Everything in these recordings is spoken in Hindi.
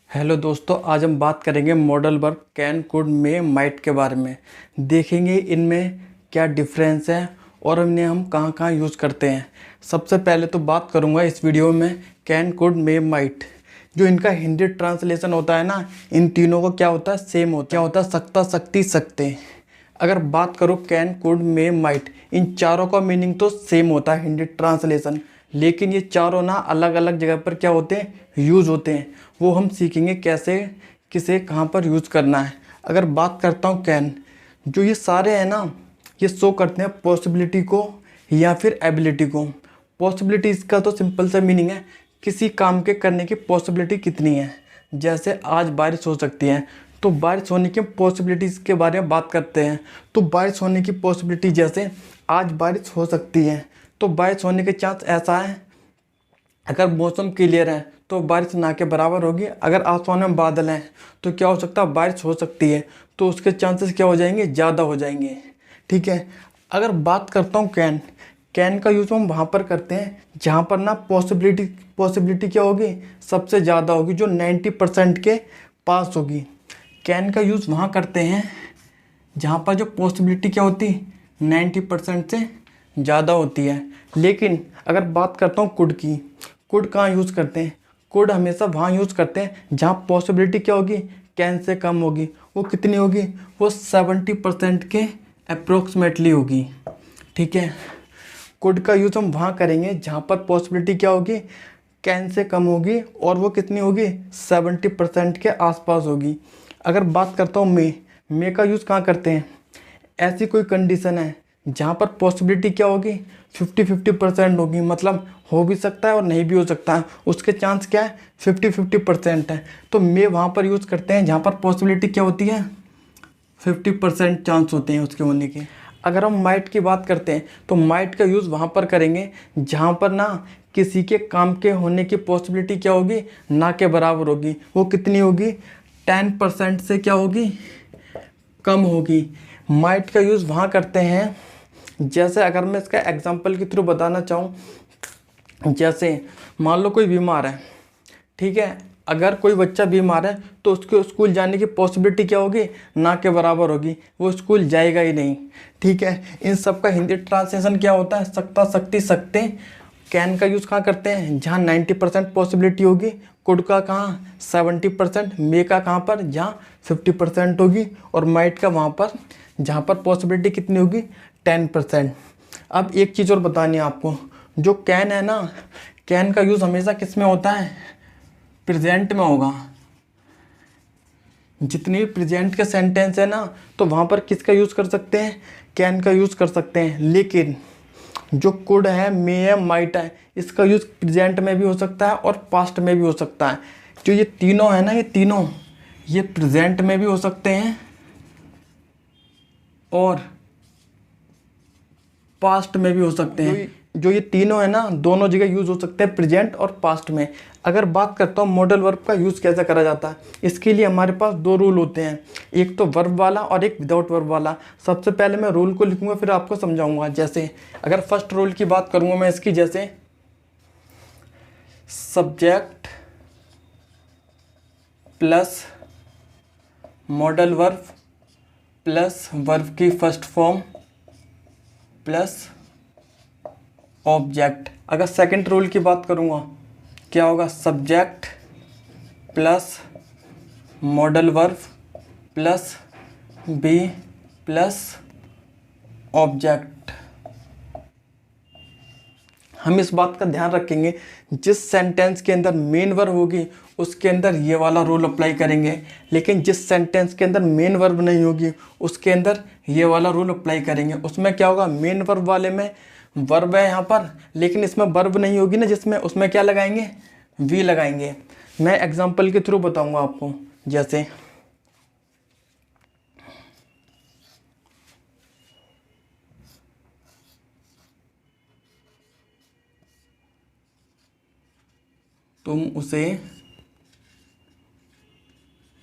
हेलो दोस्तों, आज हम बात करेंगे मॉडल वर्ब कैन कुड में माइट के बारे में। देखेंगे इनमें क्या डिफरेंस है और इन्हें हम कहाँ कहाँ यूज़ करते हैं। सबसे पहले तो बात करूँगा इस वीडियो में कैन कुड में माइट। जो इनका हिंदी ट्रांसलेशन होता है ना, इन तीनों को क्या होता है, सेम होता है। क्या होता है, सकता, सकती, सकते। अगर बात करो कैन कुड में माइट, इन चारों का मीनिंग तो सेम होता है हिंदी ट्रांसलेशन, लेकिन ये चारों ना अलग अलग जगह पर क्या होते हैं, यूज़ होते हैं। वो हम सीखेंगे कैसे, किसे कहाँ पर यूज़ करना है। अगर बात करता हूँ कैन, जो ये सारे हैं ना, ये शो करते हैं पॉसिबिलिटी को या फिर एबिलिटी को। पॉसिबिलिटी इसका तो सिंपल सा मीनिंग है, किसी काम के करने की पॉसिबिलिटी कितनी है। जैसे आज बारिश हो सकती है, तो बारिश होने की पॉसिबिलिटीज़ के बारे में बात करते हैं। तो बारिश होने की पॉसिबिलिटी, जैसे आज बारिश हो सकती है, तो बारिश होने के चांस ऐसा है, अगर मौसम क्लियर है तो बारिश ना के बराबर होगी। अगर आसमान में बादल हैं तो क्या हो सकता है, बारिश हो सकती है, तो उसके चांसेस क्या हो जाएंगे, ज़्यादा हो जाएंगे। ठीक है। अगर बात करता हूँ कैन, कैन का यूज़ हम वहाँ पर करते हैं जहाँ पर ना पॉसिबिलिटी क्या होगी, सबसे ज़्यादा होगी, जो 90% के पास होगी। कैन का यूज़ वहाँ करते हैं जहाँ पर जो पॉसिबिलिटी क्या होती, 90% से ज़्यादा होती है। लेकिन अगर बात करता हूँ कुड की, कुड कहाँ यूज़ करते हैं, कुड हमेशा वहाँ यूज़ करते हैं जहाँ पॉसिबिलिटी क्या होगी, कैन से कम होगी। वो कितनी होगी, वो 70% के अप्रोक्सीमेटली होगी। ठीक है। कुड का यूज़ हम वहाँ करेंगे जहाँ पर पॉसिबिलिटी क्या होगी, कैन से कम होगी, और वो कितनी होगी, 70% के आसपास होगी। अगर बात करता हूँ मे का यूज़ कहाँ करते हैं, ऐसी कोई कंडीशन है जहाँ पर पॉसिबिलिटी क्या होगी, 50-50% होगी, मतलब हो भी सकता है और नहीं भी हो सकता है, उसके चांस क्या है, 50-50% है। तो मे वहाँ पर यूज़ करते हैं जहाँ पर पॉसिबिलिटी क्या होती है, 50% चांस होते हैं उसके होने के। अगर हम माइट की बात करते हैं तो माइट का यूज़ वहाँ पर करेंगे जहाँ पर ना किसी के काम के होने की पॉसिबिलिटी क्या होगी, ना के बराबर होगी। वो कितनी होगी, 10% से क्या होगी, कम होगी। माइट का यूज़ वहाँ करते हैं, जैसे अगर मैं इसका एग्जांपल के थ्रू बताना चाहूँ, जैसे मान लो कोई बीमार है। ठीक है। अगर कोई बच्चा बीमार है तो उसके स्कूल जाने की पॉसिबिलिटी क्या होगी, ना के बराबर होगी, वो स्कूल जाएगा ही नहीं। ठीक है। इन सब का हिंदी ट्रांसलेशन क्या होता है, सकता, सकती, सकते। कैन का यूज़ कहाँ करते हैं, जहाँ 90% पॉसिबिलिटी होगी। कुड का कहाँ, 70%। मे का कहाँ पर, जहाँ 50% होगी। और माइट का वहाँ पर जहाँ पर पॉसिबिलिटी कितनी होगी, 10%। अब एक चीज़ और बतानी है आपको, जो कैन है ना, कैन का यूज़ हमेशा किस में होता है, प्रेजेंट में होगा। जितनी प्रेजेंट के सेंटेंस है ना, तो वहाँ पर किसका यूज़ कर सकते हैं, कैन का यूज़ कर सकते हैं। लेकिन जो कुड है, मे है, माइट है, इसका यूज़ प्रेजेंट में भी हो सकता है और पास्ट में भी हो सकता है। जो ये तीनों है ना, ये तीनों, ये प्रेजेंट में भी हो सकते हैं और पास्ट में भी हो सकते हैं। जो ये तीनों है ना, दोनों जगह यूज़ हो सकते हैं, प्रेजेंट और पास्ट में। अगर बात करता हूँ मॉडल वर्ब का यूज़ कैसे करा जाता है, इसके लिए हमारे पास दो रूल होते हैं, एक तो वर्ब वाला और एक विदाउट वर्ब वाला। सबसे पहले मैं रूल को लिखूंगा, फिर आपको समझाऊंगा। जैसे अगर फर्स्ट रूल की बात करूंगा मैं इसकी, जैसे subject plus modal verb plus verb की फर्स्ट फॉर्म प्लस ऑब्जेक्ट। अगर सेकंड रूल की बात करूँगा, क्या होगा, subject plus modal verb plus be plus object. हम इस बात का ध्यान रखेंगे, जिस सेंटेंस के अंदर मेन वर्ब होगी उसके अंदर ये वाला रूल अप्लाई करेंगे, लेकिन जिस सेंटेंस के अंदर मेन वर्ब नहीं होगी उसके अंदर ये वाला रूल अप्लाई करेंगे। उसमें क्या होगा, मेन वर्ब वाले में वर्ब है यहाँ पर, लेकिन इसमें वर्ब नहीं होगी ना जिसमें, उसमें क्या लगाएंगे, वी लगाएंगे। मैं एग्जांपल के थ्रू बताऊंगा आपको। जैसे तुम उसे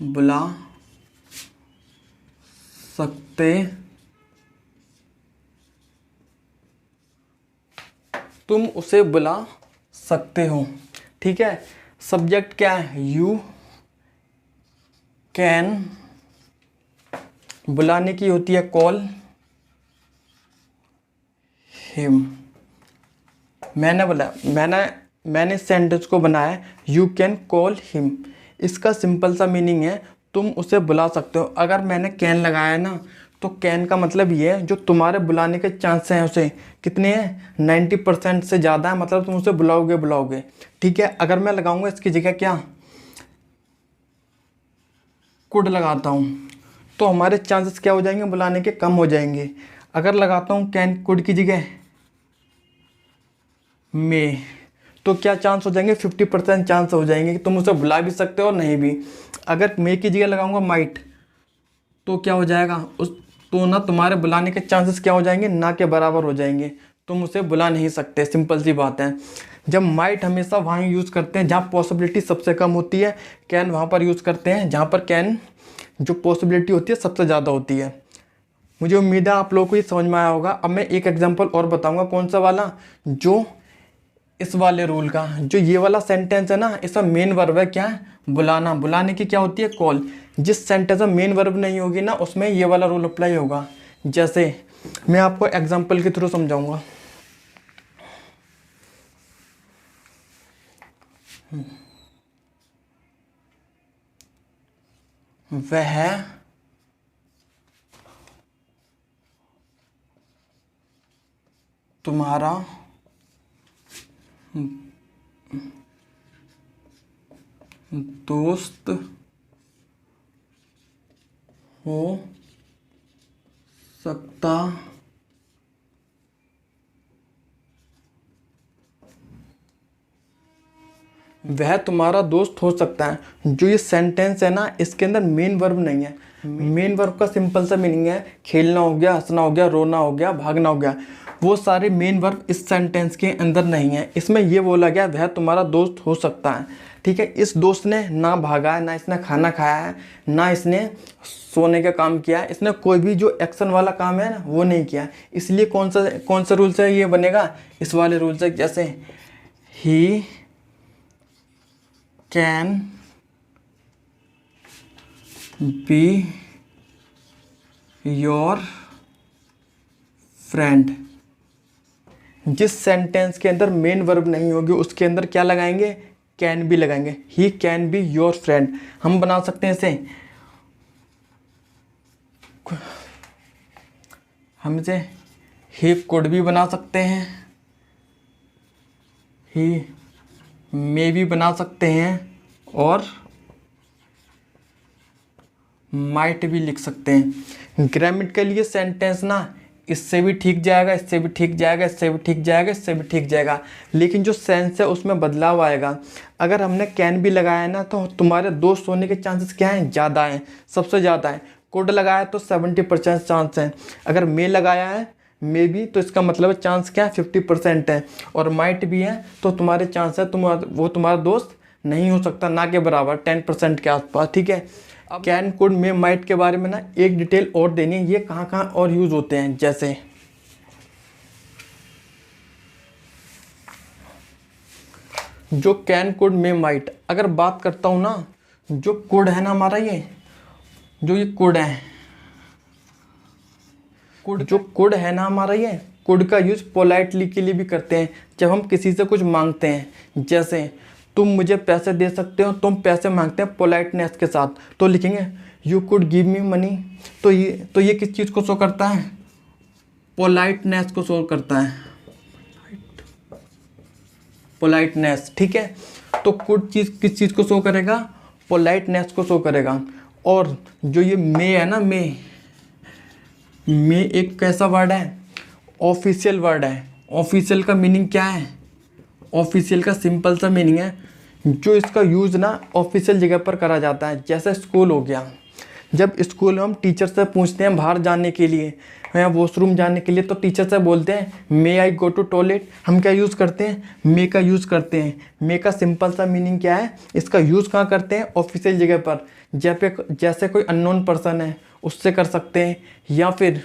बुला सकते, तुम उसे बुला सकते हो। ठीक है। सब्जेक्ट क्या है, यू, कैन बुलाने की होती है कॉल हिम। मैंने इस सेंटेंस को बनाया यू कैन कॉल हिम। इसका सिंपल सा मीनिंग है तुम उसे बुला सकते हो। अगर मैंने कैन लगाया ना तो कैन का मतलब ये है जो तुम्हारे बुलाने के चांस हैं उसे कितने हैं, 90% से ज़्यादा है, मतलब तुम उसे बुलाओगे। ठीक है, अगर मैं लगाऊंगा इसकी जगह क्या, कुड लगाता हूँ, तो हमारे चांसेस क्या हो जाएंगे, बुलाने के कम हो जाएंगे। अगर लगाता हूँ कैन कुड की जगह में, तो क्या चांस हो जाएंगे, 50% चांस हो जाएंगे कि तुम उसे बुला भी सकते हो और नहीं भी। अगर मे की जगह लगाऊंगा माइट, तो क्या हो जाएगा, तो ना तुम्हारे बुलाने के चांसेस क्या हो जाएंगे, ना के बराबर हो जाएंगे, तुम उसे बुला नहीं सकते। सिंपल सी बात है। जब माइट हमेशा वहाँ यूज़ करते हैं जहाँ पॉसिबिलिटी सबसे कम होती है, कैन वहाँ पर यूज़ करते हैं जहाँ पर कैन जो पॉसिबिलिटी होती है सबसे ज़्यादा होती है। मुझे उम्मीद है आप लोगों को ये समझ में आया होगा। अब मैं एक एग्जांपल और बताऊंगा, कौन सा वाला, जो इस वाले रूल का। जो ये वाला सेंटेंस है ना, इसका मेन वर्ब है क्या है, बुलाना। बुलाने की क्या होती है, कॉल। जिस सेंटेंस में मेन वर्ब नहीं होगी ना, उसमें ये वाला रूल अप्लाई होगा। जैसे मैं आपको एग्जांपल के थ्रू समझाऊंगा। वह तुम्हारा दोस्त हो सकता वह तुम्हारा दोस्त हो सकता है। जो ये सेंटेंस है ना, इसके अंदर मेन वर्ब नहीं है। मेन वर्ब का सिंपल सा मीनिंग है खेलना हो गया, हंसना हो गया, रोना हो गया, भागना हो गया। वो सारे मेन वर्ब इस सेंटेंस के अंदर नहीं है। इसमें ये बोला गया वह तुम्हारा दोस्त हो सकता है। ठीक है, इस दोस्त ने ना भागा है, ना इसने खाना खाया है, ना इसने सोने का काम किया है, इसने कोई भी जो एक्शन वाला काम है ना वो नहीं किया। इसलिए कौन सा रूल से ये बनेगा, इस वाले रूल से। जैसे he can be your friend. जिस सेंटेंस के अंदर मेन वर्ब नहीं होगी उसके अंदर क्या लगाएंगे, कैन बी लगाएंगे। He can be your friend. हम बना सकते हैं इसे, हम इसे ही कुड भी बना सकते हैं, ही मे भी बना सकते हैं, और माइट भी लिख सकते हैं। ग्रामेटिकली ये सेंटेंस ना इससे भी ठीक जाएगा, इससे भी ठीक जाएगा, इससे भी ठीक जाएगा, इससे भी ठीक जाएगा, लेकिन जो सेंस है उसमें बदलाव आएगा। अगर हमने कैन भी लगाया ना तो तुम्हारे दोस्त होने के चांसेस क्या हैं, ज़्यादा हैं, सबसे ज़्यादा है। कुड लगाया तो 70% चांस है। अगर मे लगाया है, मे भी, तो इसका मतलब चांस क्या है, 50% है। और माइट भी है तो तुम्हारे चांस है वो तुम्हारा दोस्त नहीं हो सकता, ना के बराबर, 10% के आसपास। ठीक है, अब कैन कुड मे माइट के बारे में ना एक डिटेल और देनी है, ये कहाँ कहाँ और यूज़ होते हैं। जैसे जो कैन कुड मे माइट, अगर बात करता हूँ ना, जो कुड है ना हमारा, ये कुड है, जो कुड है ना हमारा, ये कुड का यूज पोलाइटली के लिए भी करते हैं। जब हम किसी से कुछ मांगते हैं, जैसे तुम मुझे पैसे दे सकते हो, तुम पैसे मांगते हैं पोलाइटनेस के साथ, तो लिखेंगे you could give me money. तो ये किस चीज़ को शो करता है, पोलाइटनेस को शो करता है, पोलाइटनेस। ठीक है, तो कुड चीज़ किस चीज़ को शो करेगा, पोलाइटनेस को शो करेगा। और जो ये मे है ना, मे एक कैसा वर्ड है, ऑफिशियल वर्ड है। ऑफिशियल का मीनिंग क्या है, ऑफिशियल का सिंपल सा मीनिंग है जो इसका यूज़ ना ऑफिशियल जगह पर करा जाता है। जैसे स्कूल हो गया, जब स्कूल में हम टीचर से पूछते हैं बाहर जाने के लिए या वॉशरूम जाने के लिए, तो टीचर से बोलते हैं मे आई गो टू टॉयलेट। हम क्या यूज़ करते हैं, मे का यूज़ करते हैं। मे का सिंपल सा मीनिंग क्या है, इसका यूज़ कहाँ करते हैं, ऑफिशियल जगह पर। जैसे कोई अननोन पर्सन है उससे कर सकते हैं, या फिर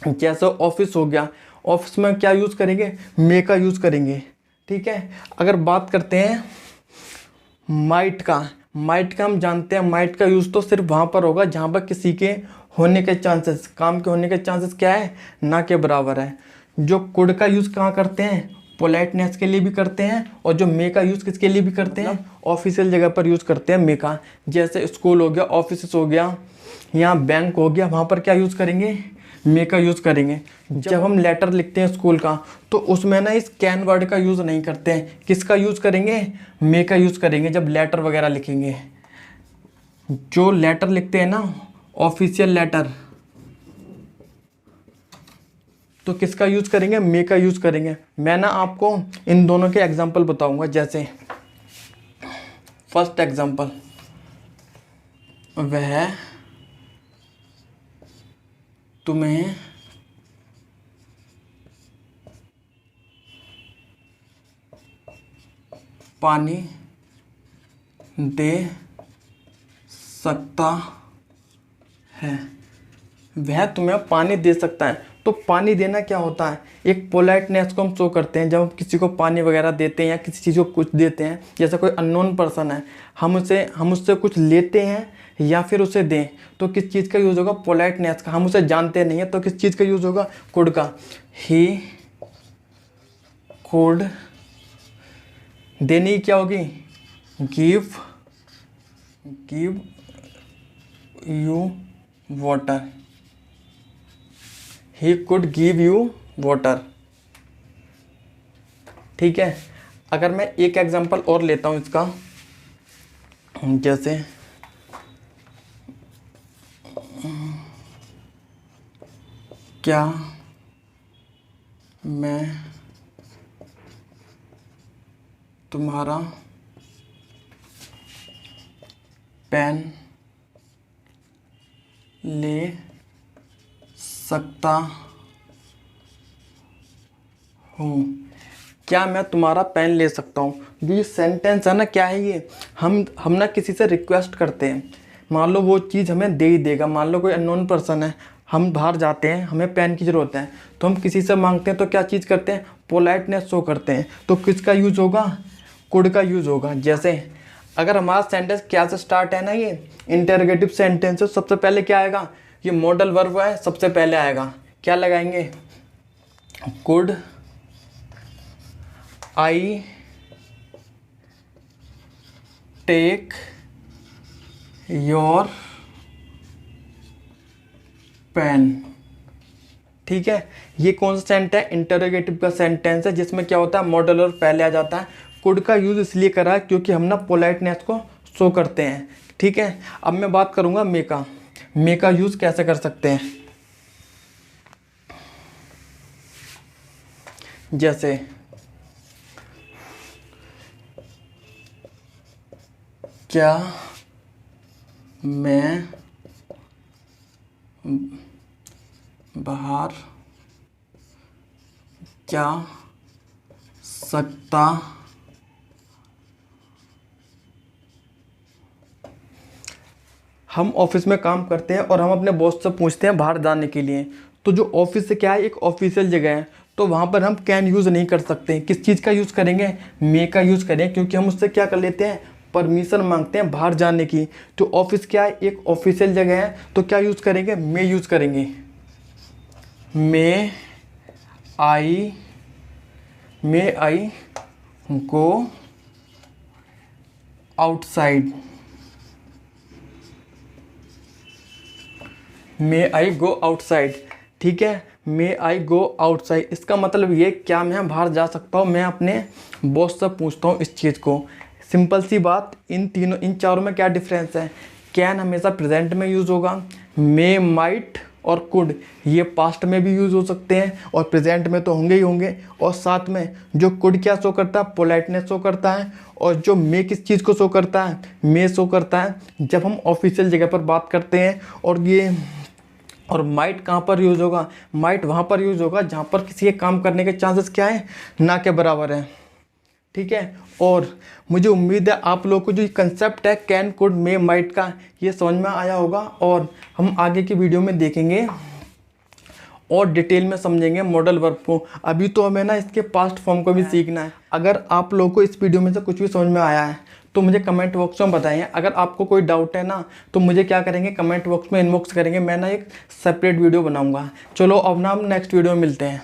जैसे ऑफिस हो गया, ऑफिस में क्या यूज़ करेंगे, मे का यूज़ करेंगे। ठीक है, अगर बात करते हैं माइट का, माइट का हम जानते हैं, माइट का यूज़ तो सिर्फ वहाँ पर होगा जहाँ पर किसी के होने के चांसेस, काम के होने के चांसेस क्या है, ना के बराबर है। जो कुड का यूज़ कहाँ करते हैं, पोलाइटनेस के लिए भी करते हैं, और जो मे का यूज़ किसके लिए भी करते हैं, ऑफिशियल जगह पर यूज़ करते हैं मे का। जैसे स्कूल हो गया, ऑफिस हो गया, यहाँ बैंक हो गया, वहाँ पर क्या यूज़ करेंगे, मे का यूज़ करेंगे। जब हम लेटर लिखते हैं स्कूल का, तो उसमें ना इस कैन वर्ड का यूज़ नहीं करते हैं, किसका यूज़ करेंगे, मे का यूज़ करेंगे जब लेटर वगैरह लिखेंगे। जो लेटर लिखते हैं ना, ऑफिशियल लेटर, तो किसका यूज़ करेंगे, मे का यूज़ करेंगे। मैं ना आपको इन दोनों के एग्जांपल बताऊंगा। जैसे फर्स्ट एग्जांपल, वह तुम्हें पानी दे सकता है, वह तुम्हें पानी दे सकता है। तो पानी देना क्या होता है, एक पोलाइटनेस को हम शो करते हैं। जब हम किसी को पानी वगैरह देते हैं या किसी चीज़ को कुछ देते हैं, जैसा कोई अननोन पर्सन है, हम उससे कुछ लेते हैं या फिर उसे दें, तो किस चीज़ का यूज़ होगा, पोलाइटनेस का। हम उसे जानते नहीं है तो किस चीज़ का यूज़ होगा, कुड का। ही कुड, देनी क्या होगी, give you water, he could give you water. ठीक है। अगर मैं एक एग्जांपल और लेता हूँ इसका, जैसे क्या मैं तुम्हारा पेन ले सकता हूँ, क्या मैं तुम्हारा पेन ले सकता हूँ। जो ये सेंटेंस है ना, क्या है ये, हम ना किसी से रिक्वेस्ट करते हैं, मान लो वो चीज़ हमें दे ही देगा। मान लो कोई अननोन पर्सन है, हम बाहर जाते हैं, हमें पेन की ज़रूरत है, तो हम किसी से मांगते हैं, तो क्या चीज़ करते हैं, पोलाइटनेस शो करते हैं। तो किसका यूज़ होगा, कुड का यूज़ होगा। जैसे अगर हमारा सेंटेंस क्या से स्टार्ट है ना, ये इंटरोगेटिव सेंटेंस है, सबसे पहले क्या आएगा, ये मॉडल वर्ब है, सबसे पहले आएगा। क्या लगाएंगे, could I take your pen. ठीक है, ये कौन सा सेंटेंस है, इंटरोगेटिव का सेंटेंस है, जिसमें क्या होता है, मॉडल और पहले आ जाता है। कुड का यूज़ इसलिए करा है क्योंकि हम ना पोलाइटनेस को शो करते हैं। ठीक है। अब मैं बात करूँगा मे का। मे का यूज़ कैसे कर सकते हैं, जैसे क्या मैं बाहर जा सकता हम ऑफिस में काम करते हैं और हम अपने बॉस से पूछते हैं बाहर जाने के लिए, तो जो ऑफिस से क्या है, एक ऑफिशियल जगह है, तो वहाँ पर हम कैन यूज़ नहीं कर सकते। किस चीज़ का यूज़ करेंगे, मे का यूज़ करें, क्योंकि हम उससे क्या कर लेते हैं, परमिशन मांगते हैं बाहर जाने की। तो ऑफिस क्या है, एक ऑफिशियल जगह है, तो क्या यूज़ करेंगे, मे यूज़ करेंगे। मे आई गो आउटसाइड, मे आई गो आउटसाइड। ठीक है, मे आई गो आउटसाइड, इसका मतलब ये, क्या मैं बाहर जा सकता हूँ, मैं अपने बॉस से पूछता हूँ इस चीज़ को। सिंपल सी बात, इन चारों में क्या डिफरेंस है, कैन हमेशा प्रेजेंट में यूज़ होगा, मे, माइट और कुड ये पास्ट में भी यूज़ हो सकते हैं, और प्रेजेंट में तो होंगे ही होंगे। और साथ में जो कुड क्या शो करता है, पोलाइटनेस शो करता है, और जो मे किस चीज़ को शो करता है, मे शो करता है जब हम ऑफिशियल जगह पर बात करते हैं। और माइट कहाँ पर यूज़ होगा, माइट वहाँ पर यूज़ होगा जहाँ पर किसी के काम करने के चांसेस क्या है, ना के बराबर है। ठीक है। और मुझे उम्मीद है आप लोगों को जो कंसेप्ट है कैन, कुड, मे, माइट का, ये समझ में आया होगा। और हम आगे की वीडियो में देखेंगे और डिटेल में समझेंगे मॉडल वर्ब को। अभी तो हमें ना इसके पास्ट फॉर्म को भी सीखना है। अगर आप लोगों को इस वीडियो में से कुछ भी समझ में आया है तो मुझे कमेंट बॉक्स में बताएं। अगर आपको कोई डाउट है ना तो मुझे क्या करेंगे, कमेंट बॉक्स में इनबॉक्स करेंगे, मैं ना एक सेपरेट वीडियो बनाऊंगा। चलो अब ना हम नेक्स्ट वीडियो में मिलते हैं।